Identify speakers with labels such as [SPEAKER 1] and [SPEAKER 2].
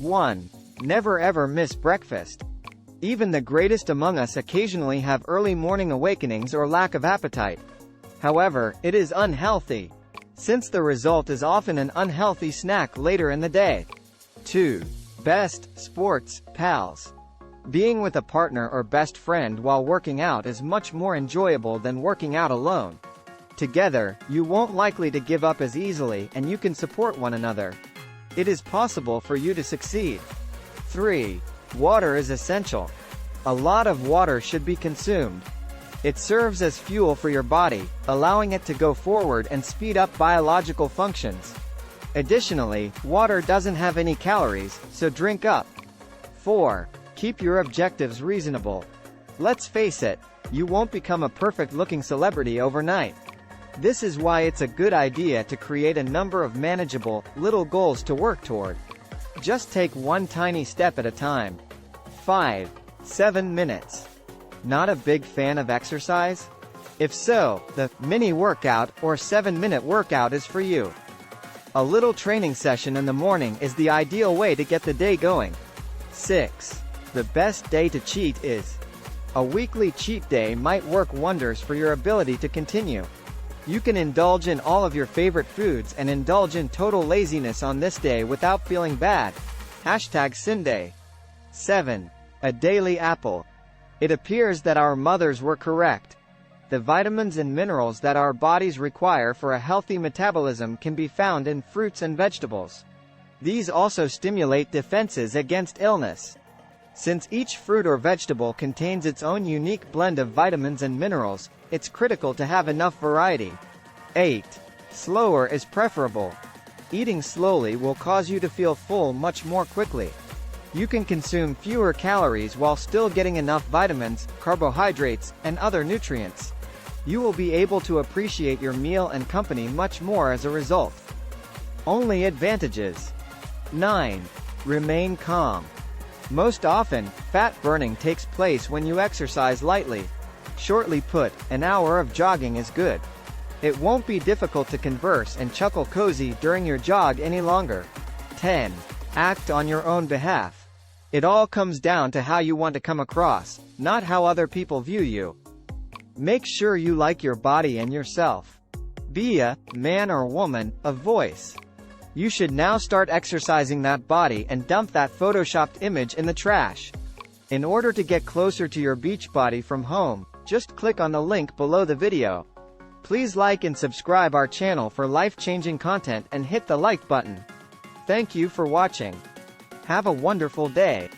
[SPEAKER 1] 1. Never ever miss breakfast. Even the greatest among us occasionally have early morning awakenings or lack of appetite. However, it is unhealthy, since the result is often an unhealthy snack later in the day. 2. Best sports pals. Being with a partner or best friend while working out is much more enjoyable than working out alone. Together, you won't likely to give up as easily and you can support one another. It is possible for you to succeed. 3. Water is essential. A lot of water should be consumed. It serves as fuel for your body, allowing it to go forward and speed up biological functions. Additionally, water doesn't have any calories, so drink up. 4. Keep your objectives reasonable. Let's face it, you won't become a perfect-looking celebrity overnight. This is why it's a good idea to create a number of manageable, little goals to work toward. Just take one tiny step at a time. 5. 7 minutes. Not a big fan of exercise? If so, the mini workout or 7-minute workout is for you. A little training session in the morning is the ideal way to get the day going. 6. The best day to cheat is. A weekly cheat day might work wonders for your ability to continue. You can indulge in all of your favorite foods and indulge in total laziness on this day without feeling bad. #Sunday. 7. A daily apple. It appears that our mothers were correct. The vitamins and minerals that our bodies require for a healthy metabolism can be found in fruits and vegetables. These also stimulate defenses against illness. Since each fruit or vegetable contains its own unique blend of vitamins and minerals, it's critical to have enough variety. 8. Slower is preferable. Eating slowly will cause you to feel full much more quickly. You can consume fewer calories while still getting enough vitamins, carbohydrates, and other nutrients. You will be able to appreciate your meal and company much more as a result. Only advantages. 9. Remain calm. Most often, fat burning takes place when you exercise lightly. Shortly put, an hour of jogging is good. It won't be difficult to converse and chuckle cozy during your jog any longer. 10. Act on your own behalf. It all comes down to how you want to come across, not how other people view you. Make sure you like your body and yourself. Be a man or woman, a voice. You should now start exercising that body and dump that photoshopped image in the trash. In order to get closer to your beach body from home, just click on the link below the video. Please like and subscribe our channel for life-changing content and hit the like button. Thank you for watching. Have a wonderful day.